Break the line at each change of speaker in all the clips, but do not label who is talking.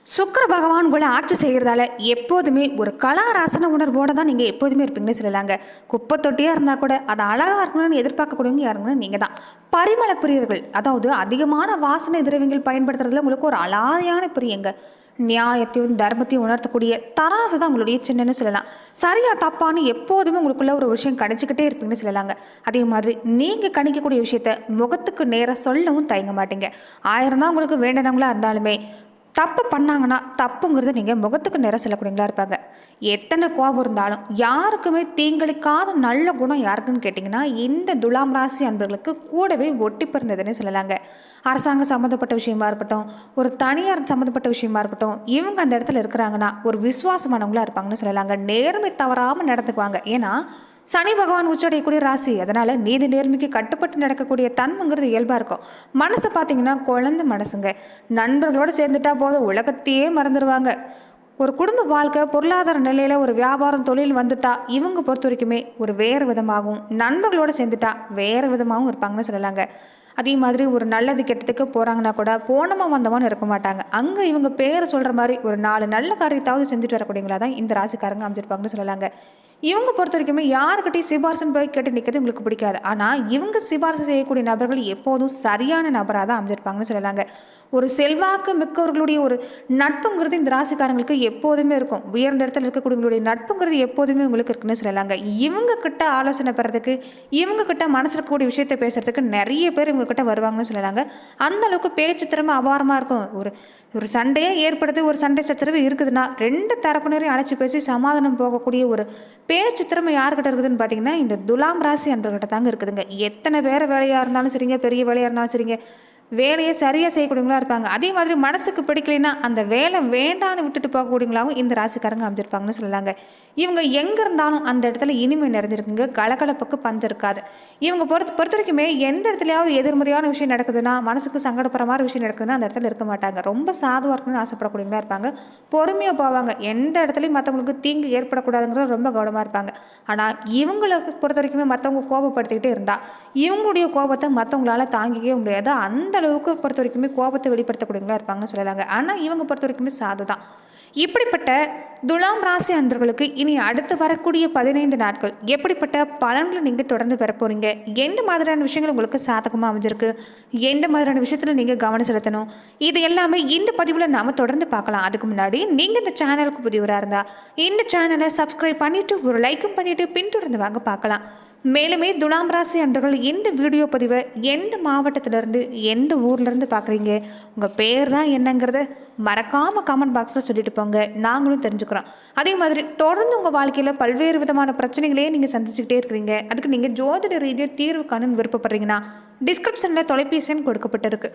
சுக்கிர பகவான் உங்களை ஆட்சி செய்கிறதால எப்போதுமே ஒரு கலாராசன உணர்வோடு தான் நீங்கள் எப்போதுமே இருப்பீங்கன்னு சொல்லலாங்க. குப்பை தொட்டியாக இருந்தால் கூட அதை அழகாக இருக்கணும்னு எதிர்பார்க்கக்கூடியவங்க யாருங்கன்னா நீங்கள் தான். பரிமள பிரியர்கள், அதாவது அதிகமான வாசனை திரவியங்கள் பயன்படுத்துறதுல உங்களுக்கு ஒரு அலாதியான பிரியங்க. நியாயத்தையும் தர்மத்தையும் உணர்த்தக்கூடிய தராசு தான் உங்களுடைய சின்னன்னு சொல்லலாம். சரியா தப்பான்னு எப்போதுமே உங்களுக்குள்ள ஒரு விஷயம் கணிச்சுக்கிட்டே இருப்பீங்கன்னு சொல்லலாங்க. அதே மாதிரி நீங்கள் கணிக்கக்கூடிய விஷயத்த முகத்துக்கு நேராக சொல்லவும் தயங்க மாட்டீங்க. ஆயிரம் தான் உங்களுக்கு வேண்டினவங்களா இருந்தாலுமே தப்பு பண்ணாங்கன்னா தப்புங்கிறது நீங்கள் முகத்துக்கு நேரம் சொல்லக்கூடியங்களா இருப்பாங்க. எத்தனை கோபம் இருந்தாலும் யாருக்குமே தீங்களிக்காத நல்ல குணம் யாருக்குன்னு கேட்டிங்கன்னா இந்த துலாம் ராசி அன்பர்களுக்கு கூடவே ஒட்டி பிறந்ததுன்னு சொல்லலாங்க. அரசாங்கம் சம்மந்தப்பட்ட விஷயமா இருக்கட்டும், ஒரு தனியார் சம்மந்தப்பட்ட விஷயமா இருக்கட்டும், இவங்க அந்த இடத்துல இருக்கிறாங்கன்னா ஒரு விசுவாசமானவங்களா இருப்பாங்கன்னு சொல்லலாங்க. நேர்மை தவறாமல் நடந்துக்குவாங்க. ஏன்னா சனி பகவான் உச்சடையக்கூடிய ராசி, அதனால நீதி நேர்மைக்கு கட்டுப்பட்டு நடக்கக்கூடிய தன்மைங்கிறது இயல்பாக இருக்கும். மனசை பார்த்தீங்கன்னா குழந்தை மனசுங்க. நண்பர்களோடு சேர்ந்துட்டா போதும் உலகத்தையே மறந்துடுவாங்க. ஒரு குடும்ப வாழ்க்கை பொருளாதார நிலையில் ஒரு வியாபாரம் தொழில் வந்துட்டா இவங்க பொறுத்த வரைக்குமே ஒரு வேறு விதமாகவும், நண்பர்களோடு சேர்ந்துட்டா வேறு விதமாகவும் இருப்பாங்கன்னு சொல்லலாங்க. அதே மாதிரி ஒரு நல்லது கெட்டதுக்கு போகிறாங்கன்னா கூட போனமா வந்தமான்னு இருக்க மாட்டாங்க. அங்கே இவங்க பேரை சொல்கிற மாதிரி ஒரு 4 நல்ல காரியத்தாவது செஞ்சுட்டு வரக்கூடியங்களா தான் இந்த ராசிக்காரங்க அமைச்சிருப்பாங்கன்னு சொல்லலாங்க. இவங்க பொறுத்த வரைக்குமே யாருக்கிட்டையும் சிபாரிசுன்னு போய் கேட்டு நிற்கிறது உங்களுக்கு பிடிக்காது. ஆனால் இவங்க சிபாரிசு செய்யக்கூடிய நபர்கள் எப்போதும் சரியான நபராக தான் அமைஞ்சிருப்பாங்கன்னு சொல்லலாங்க. ஒரு செல்வாக்கு மிக்கவர்களுடைய ஒரு நட்புங்கிறது இந்த ராசிக்காரங்களுக்கு எப்போதுமே இருக்கும். உயர்ந்த இடத்துல இருக்கக்கூடியவங்களுடைய நட்புங்கிறது எப்போதுமே உங்களுக்கு இருக்குன்னு சொல்லலாங்க. இவங்க கிட்ட ஆலோசனை பெறதுக்கு, இவங்க கிட்ட மனசு இருக்கக்கூடிய விஷயத்தை பேசுறதுக்கு நிறைய பேர் இவங்க கிட்ட வருவாங்கன்னு சொல்லலாங்க. அந்த அளவுக்கு பேச்சு திறமை அபாரமாக இருக்கும். ஒரு சண்டையே ஏற்படுது, ஒரு சண்டை சச்சரவு இருக்குதுன்னா 2 தரப்பினரையும் அழைச்சி பேசி சமாதானம் போகக்கூடிய ஒரு பேச்சு திறமை யார்கிட்ட இருக்குதுன்னு பார்த்தீங்கன்னா இந்த துலாம் ராசி அன்பர்கிட்ட தாங்க இருக்குதுங்க. எத்தனை பேர் வேலையாக இருந்தாலும் சரிங்க, பெரிய வேலையாக இருந்தாலும் சரிங்க, வேலையை சரியாக செய்யக்கூடியவங்களா இருப்பாங்க. அதே மாதிரி மனசுக்கு பிடிக்கலைன்னா அந்த வேலை வேண்டான்னு விட்டுட்டு போகக்கூடியவங்களாகவும் இந்த ராசிக்காரங்க அமைஞ்சிருப்பாங்கன்னு சொல்லலாங்க. இவங்க எங்கே இருந்தாலும் அந்த இடத்துல இனிமை நிறைஞ்சிருக்குங்க. கலகலப்புக்கு பஞ்சம் இருக்காது. இவங்க பொறுத்த வரைக்குமே எந்த இடத்துலையாவது எதிர்மறையான விஷயம் நடக்குதுன்னா, மனசுக்கு சங்கடப்படுற மாதிரி விஷயம் நடக்குதுன்னா அந்த இடத்துல இருக்க மாட்டாங்க. ரொம்ப சாதுவாக இருக்கணும்னு ஆசைப்படக்கூடியவங்களா இருப்பாங்க. பொறுமையாக போவாங்க. எந்த இடத்துலையும் மற்றவங்களுக்கு தீங்கு ஏற்படக்கூடாதுங்கிற ரொம்ப கவனமாக இருப்பாங்க. ஆனால் இவங்களுக்கு பொறுத்த வரைக்குமே மற்றவங்க கோபப்படுத்திக்கிட்டே இருந்தால் இவங்களுடைய கோபத்தை மற்றவங்களால தாங்கிக்கவே முடியாது. அந்த அளவுக்கு பொறுத்த வரைக்குமே கோபத்தை வெளிப்படுத்தக்கூடியவங்களா இருப்பாங்கன்னு சொல்லலாங்க. ஆனால் இவங்க பொறுத்த வரைக்குமே சாது தான். இப்படிப்பட்ட துலாம் ராசி அன்பர்களுக்கு இனி அடுத்து வரக்கூடிய 15 நாட்கள் எப்படிப்பட்ட பலன்களை நீங்கள் தொடர்ந்து பெற போறீங்க, எந்த மாதிரியான விஷயங்கள் உங்களுக்கு சாதகமாக அமைஞ்சிருக்கு, எந்த மாதிரியான விஷயத்தில் நீங்கள் கவனம் செலுத்தணும், இது எல்லாமே இந்த பதிவில் நாம் தொடர்ந்து பார்க்கலாம். அதுக்கு முன்னாடி நீங்கள் இந்த சேனலுக்கு புதியவராக இருந்தால் இந்த சேனலை சப்ஸ்கிரைப் பண்ணிவிட்டு ஒரு லைக்கும் பண்ணிவிட்டு பின்தொடர்ந்து வாங்க பார்க்கலாம். மேலுமே துலாம் ராசி அன்பர்கள் இந்த வீடியோ பதிவை எந்த மாவட்டத்திலேருந்து எந்த ஊர்லேருந்து பார்க்குறீங்க, உங்கள் பேர் தான் என்னங்கிறத மறக்காமல் கமெண்ட் பாக்ஸில் சொல்லிட்டு போங்க, நாங்களும் தெரிஞ்சுக்கிறோம். அதே மாதிரி தொடர்ந்து உங்கள் வாழ்க்கையில் பல்வேறு விதமான பிரச்சனைகளே நீங்கள் சந்திச்சுக்கிட்டே இருக்கிறீங்க, அதுக்கு நீங்கள் ஜோதிட ரீதியாக தீர்வு காணுன்னு விருப்பப்படுறீங்கன்னா டிஸ்கிரிப்ஷனில் தொலைபேசி எண் கொடுக்கப்பட்டிருக்கு.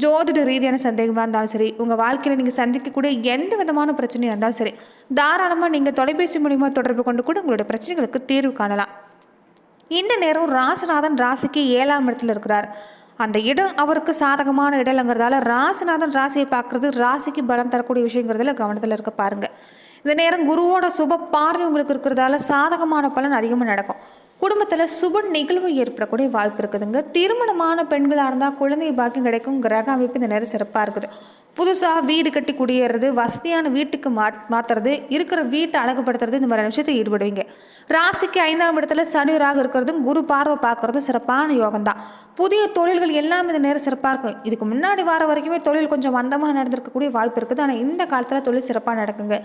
ஜோதிட ரீதியான சந்தேகமாக இருந்தாலும் சரி, உங்கள் வாழ்க்கையில் நீங்கள் சந்திக்கக்கூடிய எந்த விதமான பிரச்சனையாக இருந்தாலும் சரி, தாராளமாக நீங்கள் தொலைபேசி மூலிமா தொடர்பு கொண்டு கூட உங்களோட பிரச்சனைகளுக்கு தீர்வு காணலாம். இந்த நேரம் ராசிநாதன் ராசிக்கு 7ஆம் இடத்துல இருக்கிறார். அந்த இடம் அவருக்கு சாதகமான இடம்ங்கிறதால ராசிநாதன் ராசியை பார்க்குறது ராசிக்கு பலம் தரக்கூடிய விஷயங்கிறதுல கவனத்தில் இருக்க பாருங்கள். இந்த நேரம் குருவோட சுப பார்வை உங்களுக்கு இருக்கிறதால சாதகமான பலன் அதிகமாக நடக்கும். குடும்பத்தில் சுப நிகழ்வு ஏற்படக்கூடிய வாய்ப்பு இருக்குதுங்க. திருமணமான பெண்களாக இருந்தால் குழந்தை பாக்கியம் கிடைக்கும். கிரக அமைப்பு இந்த நேரம் சிறப்பாக இருக்குது. புதுசாக வீடு கட்டி குடியேறது, வசதியான வீட்டுக்கு மாற்றுறது, இருக்கிற வீட்டை அழகுபடுத்துறது, இந்த மாதிரியான விஷயத்தை ஈடுபடுவீங்க. ராசிக்கு 5ஆம் இடத்துல சனி ராகு இருக்கிறதும் குரு பார்வை பார்க்குறதும் சிறப்பான யோகம் தான். புதிய தொழில்கள் எல்லாமே இந்த நேரம் சிறப்பாக இருக்கும். இதுக்கு முன்னாடி வார வரைக்குமே தொழில் கொஞ்சம் மந்தமாக நடந்திருக்கக்கூடிய வாய்ப்பு இருக்குது. ஆனால் இந்த காலத்தில் தொழில் சிறப்பாக நடக்குங்க.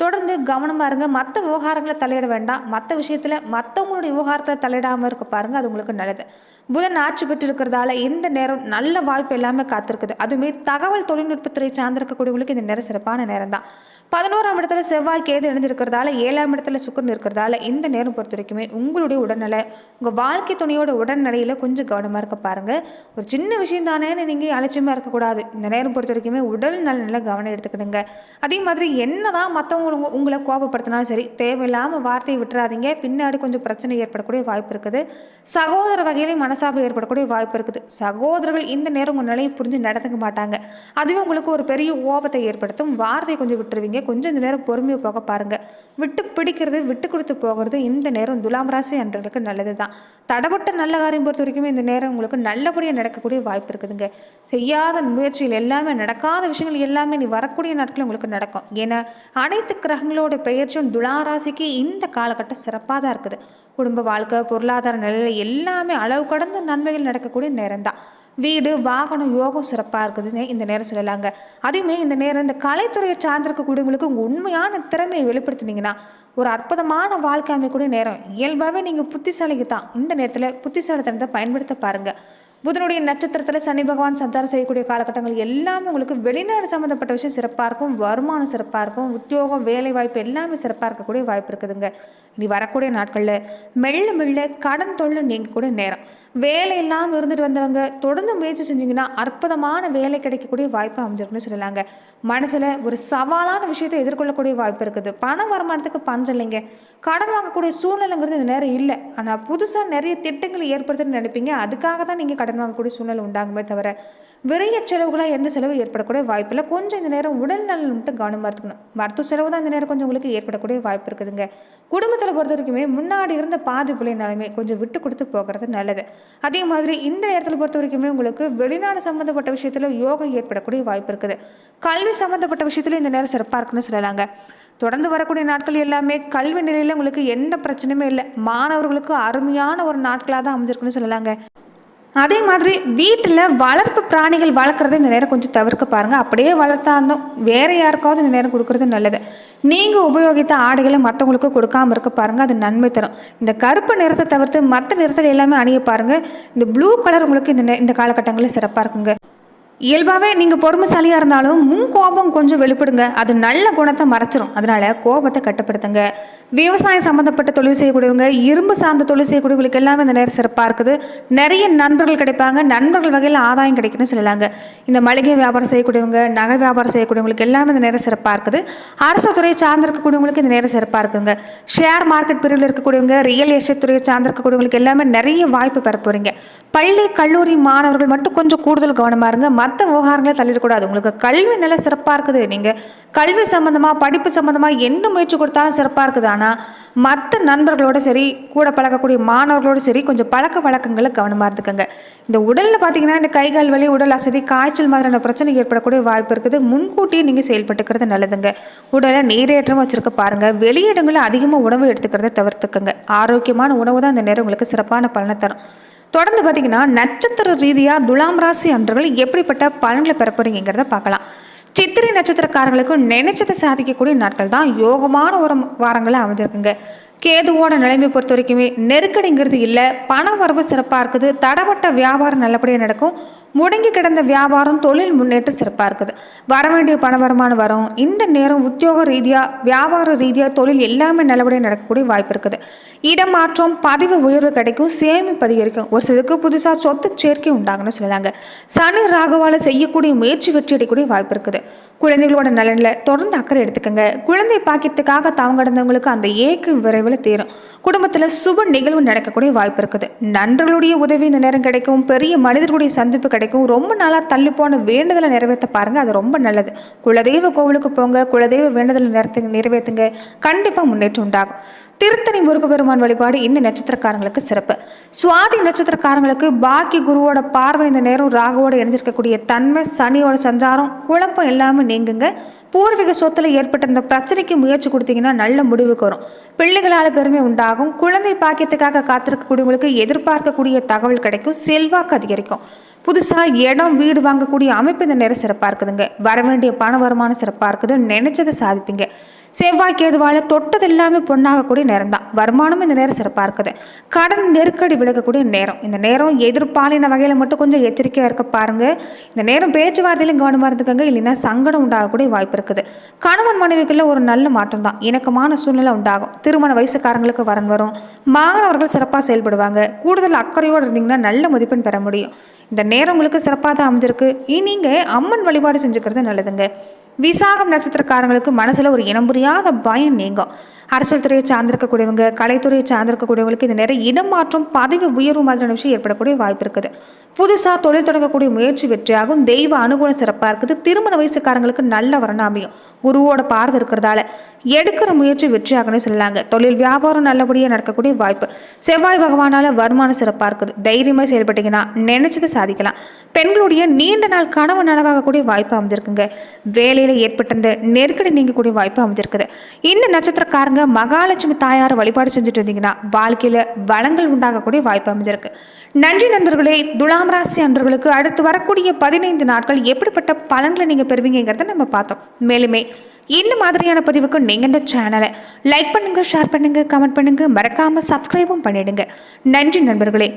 தொடர்ந்து கவனமாக இருங்க. மற்ற விவகாரங்களை தலையிட வேண்டாம். மற்ற விஷயத்தில் மற்றவங்களுடைய விவகாரத்தில் தலையிடாமல் இருக்க பாருங்கள், அது உங்களுக்கு நல்லது. புதன் ஆட்சி பெற்று இருக்கிறதால இந்த நேரம் நல்ல வாய்ப்பு எல்லாமே காத்திருக்குது. அதுவுமே தகவல் தொழில்நுட்பத்துறை சார்ந்திருக்கக்கூடியவங்களுக்கு இந்த நேரம் சிறப்பான நேரம் தான். 11ஆம் இடத்துல செவ்வாய் கேது இணைஞ்சிருக்கிறதால 7ஆம் இடத்துல சுக்கிரன் இருக்கிறதால இந்த நேரம் பொறுத்த வரைக்குமே உங்களுடைய உடல்நிலை, உங்கள் வாழ்க்கை துணையோட உடல்நிலையில் கொஞ்சம் கவனமாக இருக்க பாருங்கள். ஒரு சின்ன விஷயம் தானே நீங்கள் அலட்சியமாக இருக்கக்கூடாது. இந்த நேரம் பொறுத்த வரைக்குமே உடல் நல கவனம் எடுத்துக்கிடுங்க. அதே மாதிரி என்னதான் மற்றவங்க உங்களை கோபப்படுத்தினாலும் சரி, தேவையில்லாமல் வார்த்தையை விட்டுறாதீங்க. பின்னாடி கொஞ்சம் பிரச்சனை ஏற்படக்கூடிய வாய்ப்பு இருக்குது. சகோதர வகையிலே மனசாபம் ஏற்படக்கூடிய வாய்ப்பு இருக்குது. சகோதரர்கள் இந்த நேரம் உங்கள் நிலையை புரிஞ்சு நடந்துக்க மாட்டாங்க. அதுவே உங்களுக்கு ஒரு பெரிய கோபத்தை ஏற்படுத்தும். வார்த்தையை கொஞ்சம் விட்டுருவீங்க. கொஞ்சம் இந்த நேரம் பொறுமையை போக பாருங்கள். விட்டு பிடிக்கிறது, விட்டு கொடுத்து போகிறது இந்த நேரம் துலாம் ராசி அன்றர்களுக்கு நல்லது தான். தடப்பட்ட நல்ல காரியம் பொறுத்த வரைக்குமே இந்த நேரம் உங்களுக்கு நல்லபடியாக நடக்கக்கூடிய வாய்ப்பு இருக்குதுங்க. செய்யாத முயற்சிகள் எல்லாமே, நடக்காத விஷயங்கள் எல்லாமே நீ வரக்கூடிய நாட்கள் உங்களுக்கு நடக்கும். ஏன்னா அனைத்து கிரகங்களோட பெயர்ச்சியும் துலா ராசிக்கு இந்த காலகட்டம் சிறப்பாக தான் இருக்குது. குடும்ப வாழ்க்கை, பொருளாதார நிலையில் எல்லாமே அளவு கடந்த நன்மைகள் நடக்கக்கூடிய நேரம் தான். வீடு, வாகனம், யோகம் சிறப்பாக இருக்குதுன்னு இந்த நேரம் சொல்லலாங்க. அதுவுமே இந்த நேரம் இந்த கலைத்துறையை சார்ந்திருக்கக்கூடியவங்களுக்கு உங்கள் உண்மையான திறமையை வெளிப்படுத்தினீங்கன்னா ஒரு அற்புதமான வாழ்க்கை அமைக்கக்கூடிய நேரம். இயல்பாகவே நீங்கள் புத்திசாலிக்கு தான். இந்த நேரத்தில் புத்திசாலித்தனத்தை பயன்படுத்த பாருங்கள். புதனுடைய நட்சத்திரத்தில் சனி பகவான் சஞ்சாரம் செய்யக்கூடிய காலகட்டங்கள் எல்லாமே உங்களுக்கு வெளிநாடு சம்மந்தப்பட்ட விஷயம் சிறப்பாக இருக்கும். வருமானம் சிறப்பாக இருக்கும். உத்தியோகம், வேலை வாய்ப்பு எல்லாமே சிறப்பாக இருக்கக்கூடிய வாய்ப்பு இருக்குதுங்க. இனி வரக்கூடிய நாட்களில் மெல்ல மெல்ல கடன் தொழில் நீங்கக்கூடிய நேரம். வேலை இல்லாமல் இருந்துட்டு வந்தவங்க தொடர்ந்து முயற்சி செஞ்சிங்கன்னா அற்புதமான வேலை கிடைக்கக்கூடிய வாய்ப்பு அமைஞ்சிருக்குன்னு சொல்லலாங்க. மனசில் ஒரு சவாலான விஷயத்தை எதிர்கொள்ளக்கூடிய வாய்ப்பு இருக்குது. பண வருமானத்துக்கு பஞ்சம் இல்லைங்க. கடன் வாங்கக்கூடிய சூழ்நிலைங்கிறது இந்த நேரம் இல்லை. ஆனால் புதுசாக நிறைய திட்டங்களை ஏற்படுத்துன்னு நினைப்பீங்க. அதுக்காக தான் நீங்கள் கடன் வாங்கக்கூடிய சூழ்நிலை உண்டாகுமே தவிர விரைய செலவுகளாக எந்த செலவு ஏற்படக்கூடிய வாய்ப்பு இல்லை. கொஞ்சம் இந்த நேரம் உடல் நலன் மட்டும் கவனமாக இருக்கணும். மருத்துவ செலவு தான் இந்த நேரம் கொஞ்சம் உங்களுக்கு ஏற்படக்கூடிய வாய்ப்பு இருக்குதுங்க. குடும்பத்தில் பொறுத்த வரைக்குமே முன்னாடி இருந்த பாதிப்புலைனாலுமே கொஞ்சம் விட்டு கொடுத்து போகிறது நல்லது. அதே மாதிரி இந்த நேரத்தில் பொறுத்த வரைக்குமே உங்களுக்கு வெளிநாடு சம்மந்தப்பட்ட விஷயத்தில் யோகம் ஏற்படக்கூடிய வாய்ப்பு இருக்குது. கல்வி சம்மந்தப்பட்ட விஷயத்துல இந்த நேரம் சிறப்பாக இருக்குன்னு சொல்லலாங்க. தொடர்ந்து வரக்கூடிய நாட்கள் எல்லாமே கல்வி நிலையில் உங்களுக்கு எந்த பிரச்சனையுமே இல்லை. மாணவர்களுக்கு அருமையான ஒரு நாட்களாக தான் அமைஞ்சிருக்குன்னு சொல்லலாங்க. அதே மாதிரி வீட்டில் வளர்ப்பு பிராணிகள் வளர்க்குறத இந்த நேரம் கொஞ்சம் தவிர்க்க பாருங்கள். அப்படியே வளர்த்தா இருந்தோம் வேறு யாருக்காவது இந்த நேரம் கொடுக்குறது நல்லது. நீங்கள் உபயோகித்த ஆடைகளை மற்றவங்களுக்கு கொடுக்காமல் இருக்க பாருங்கள். அது நன்மை தரும். இந்த கருப்பு நிறத்தை தவிர்த்து மற்ற நிறத்தில் எல்லாமே அணிய பாருங்கள். இந்த ப்ளூ கலர் உங்களுக்கு இந்த காலகட்டங்களில் சிறப்பாக இருக்குங்க. இயல்பாகவே நீங்கள் பொறுமைசாலியாக இருந்தாலும் முன் கோபம் கொஞ்சம் வெளிப்படுங்க. அது நல்ல குணத்தை மறைச்சிரும். அதனால் கோபத்தை கட்டுப்படுத்துங்க. விவசாயம் சம்மந்தப்பட்ட தொழில் செய்யக்கூடியவங்க, இரும்பு சார்ந்த தொழில் செய்யக்கூடியவங்களுக்கு எல்லாமே இந்த நேரம் சிறப்பாக இருக்குது. நிறைய நண்பர்கள் கிடைப்பாங்க. நண்பர்கள் வகையில் ஆதாயம் கிடைக்குன்னு சொல்லலாங்க. இந்த மளிகை வியாபாரம் செய்யக்கூடியவங்க, நகை வியாபாரம் செய்யக்கூடியவங்களுக்கு எல்லாமே இந்த நேரம் சிறப்பாக இருக்குது. அரசு துறையை சார்ந்திருக்கக்கூடியவங்களுக்கு இந்த நேரம் சிறப்பாக இருக்குங்க. ஷேர் மார்க்கெட் பிரிவில் இருக்கக்கூடியவங்க, ரியல் எஸ்டேட் துறையை சார்ந்திருக்கக்கூடியவங்களுக்கு எல்லாமே நிறைய வாய்ப்பு பெற போகிறீங்க. பள்ளி கல்லூரி மாணவர்கள் மட்டும் கொஞ்சம் கூடுதல் கவனமாக இருங்க. மற்ற விவகாரங்களை தள்ளிடக்கூடாது. உங்களுக்கு கல்வி நிலை சிறப்பாக இருக்குது. நீங்கள் கல்வி சம்மந்தமாக, படிப்பு சம்மந்தமாக எந்த முயற்சி கொடுத்தாலும் சிறப்பாக இருக்குது. ஆனால் மற்ற நண்பர்களோட சரி, கூட பழக்கக்கூடிய மாணவர்களோடு சரி கொஞ்சம் பழக்க வழக்கங்களை கவனமாக இருந்துக்கங்க. இந்த உடலில் பார்த்தீங்கன்னா இந்த கைகால் வலி, உடல் அசதி, காய்ச்சல் மாதிரியான பிரச்சனை ஏற்படக்கூடிய வாய்ப்பு இருக்குது. முன்கூட்டியே நீங்கள் செயல்பட்டுக்கிறது நல்லதுங்க. உடலை நீரேற்றம் வச்சுருக்க பாருங்கள். வெளியிடங்களில் அதிகமாக உணவு எடுத்துக்கிறத தவிர்த்துக்கங்க. ஆரோக்கியமான உணவு தான் இந்த நேரம் உங்களுக்கு சிறப்பான பலனை தரும். தொடர்ந்து பார்த்தீங்கன்னா நட்சத்திர ரீதியாக துலாம் ராசி அன்றர்கள் எப்படிப்பட்ட பலன்களை பெற போறீங்கிறத பார்க்கலாம். சித்திரை நட்சத்திரக்காரர்களுக்கு நினைச்சதை சாதிக்கக்கூடிய நாட்கள் தான் யோகமான ஒரு வாரங்களை அமைஞ்சிருக்குங்க. கேதுவோட நிலைமை பொறுத்த வரைக்குமே நெருக்கடிங்கிறது இல்லை. பண வரவு சிறப்பாக இருக்குது. தடப்பட்ட வியாபாரம் நல்லபடியாக நடக்கும். முடங்கி கிடந்த வியாபாரம், தொழில் முன்னேற்றம் சிறப்பாக இருக்குது. வர வேண்டிய பண வருமானம் வரும். இந்த நேரம் உத்தியோக ரீதியாக, வியாபார ரீதியாக, தொழில் எல்லாமே நல்லபடியாக நடக்கக்கூடிய வாய்ப்பு இருக்குது. இடமாற்றம், பதவி உயர்வு கிடைக்கும். சேமிப்பு அதிகரிக்கும். ஒரு சிலருக்கு புதுசாக சொத்து சேர்க்கை உண்டாகுன்னு சொல்லலாங்க. சனி ராகுவால் செய்யக்கூடிய முயற்சி வெற்றி அடையக்கூடிய வாய்ப்பு இருக்குது. குழந்தைகளோட நலனில் தொடர்ந்து அக்கறை எடுத்துக்கங்க. குழந்தை பாக்கியத்துக்காக தாங்க கிடந்தவங்களுக்கு அந்த ஏக்கு விரைவில் தீரும். குடும்பத்தில் சுப நிகழ்வு நடக்கக்கூடிய வாய்ப்பு இருக்குது. நண்பர்களுடைய உதவி இந்த நேரம் கிடைக்கும். பெரிய மனிதர்களுடைய சந்திப்பு கிடைக்கும். ரொம்ப நாளாக தள்ளி போன வேண்டுதலை நிறைவேற்ற பாருங்கள். அது ரொம்ப நல்லது. குலதெய்வ கோவிலுக்கு போங்க. குலதெய்வ வேண்டுதலை நிறைவேற்றுங்க. கண்டிப்பாக முன்னேற்றம் உண்டாகும். திருத்தணி முருகப்பெருமான் வழிபாடு இந்த நட்சத்திரக்காரங்களுக்கு சிறப்பு. சுவாதி நட்சத்திரக்காரங்களுக்கு பாக்கிய குருவோட பார்வை இந்த நேரம் ராகுவோட இணைஞ்சிருக்கக்கூடிய தன்மை, சனியோட சஞ்சாரம், குழப்பம் எல்லாமே நீங்குங்க. பூர்வீக சொத்தில் ஏற்பட்ட இந்த பிரச்சனைக்கு முயற்சி கொடுத்தீங்கன்னா நல்ல முடிவுக்கு வரும். பிள்ளைகளால் பெருமை உண்டாகும். குழந்தை பாக்கியத்துக்காக காத்திருக்கக்கூடியவங்களுக்கு எதிர்பார்க்கக்கூடிய தகவல் கிடைக்கும். செல்வாக்கு அதிகரிக்கும். புதுசாக இடம், வீடு வாங்கக்கூடிய அமைப்பு இந்த நேரம் சிறப்பாக இருக்குதுங்க. வரவேண்டிய பண வருமானம் சிறப்பாக இருக்குது. நினைச்சதை சாதிப்பீங்க. செவ்வாய் கேதுவால் தொட்டது எல்லாமே பொண்ணாகக்கூடிய நேரம் தான். வருமானம் இந்த நேரம் சிறப்பாக இருக்குது. கடன் நெருக்கடி விலகக்கூடிய நேரம். இந்த நேரம் எதிர்பாலின வகையில் மட்டும் கொஞ்சம் எச்சரிக்கையாக இருக்க பாருங்கள். இந்த நேரம் பேச்சுவார்த்தையிலும் கவனமாக இருந்துக்கங்க. இல்லைன்னா சங்கடம் உண்டாகக்கூடிய வாய்ப்பு இருக்குது. கணவன் மனைவிக்குள்ள ஒரு நல்ல மாற்றம் தான். இணக்கமான சூழ்நிலை உண்டாகும். திருமண வயசுக்காரங்களுக்கு வரன் வரும். மாணவர்கள் சிறப்பாக செயல்படுவாங்க. கூடுதல் அக்கறையோடு இருந்தீங்கன்னா நல்ல மதிப்பெண் பெற முடியும். இந்த நேரம் உங்களுக்கு சிறப்பாக தான் அமைஞ்சிருக்கு. நீங்கள் அம்மன் வழிபாடு செஞ்சுக்கிறது நல்லதுங்க. விசாகம் நட்சத்திரக்காரங்களுக்கு மனசுல ஒரு இனம் புரியாத பயம் நீங்கும். அரசியல் துறையை சார்ந்திருக்கக்கூடியவங்க, கலைத்துறையை சார்ந்திருக்கக்கூடியவங்களுக்கு இது நிறைய இடமாற்றம், பதவி உயர்வு மாதிரியான விஷயம் ஏற்படக்கூடிய வாய்ப்பு இருக்குது. புதுசாக தொழில் தொடங்கக்கூடிய முயற்சி வெற்றியாகும். தெய்வ அனுகூலம் சிறப்பாக இருக்குது. திருமண வயசுக்காரங்களுக்கு நல்ல வரணும் அமையும். குருவோட பார்வை இருக்கிறதால எடுக்கிற முயற்சி வெற்றியாகனே சொல்லலாங்க. தொழில் வியாபாரம் நல்லபடியாக நடக்கக்கூடிய வாய்ப்பு. செவ்வாய் பகவானால வருமானம் சிறப்பாக இருக்குது. தைரியமாக செயல்பட்டீங்கன்னா நினைச்சதை சாதிக்கலாம். பெண்களுடைய நீண்ட நாள் கனவு நனவாகக்கூடிய வாய்ப்பு அமைஞ்சிருக்குங்க. வேலையில் ஏற்பட்டிருந்த நெருக்கடி நீங்கக்கூடிய வாய்ப்பு அமைஞ்சிருக்குது. இந்த நட்சத்திரக்காரங்க மகாலட்சுமி தாயாரை வழிபாடு செஞ்சுட்டு இருந்தீங்கன்னா வாழ்க்கையில வளங்கள் உண்டாகக்கூடிய வாய்ப்பு அமைஞ்சிருக்கு. நன்றி நண்பர்களே. துலாம் ராசி அன்பர்களுக்கு அடுத்து வரக்கூடிய 15 நாட்கள் எப்படிப்பட்ட பலன்களை நீங்க பெறுவீங்கிறத நம்ம பார்த்தோம். மேலுமே இந்த மாதிரியான பதிவுக்கு நீங்க இந்த சேனலை லைக் பண்ணுங்க, ஷேர் பண்ணுங்க, கமெண்ட் பண்ணுங்க, மறக்காம சப்ஸ்கிரைபும் பண்ணிடுங்க. நன்றி நண்பர்களே.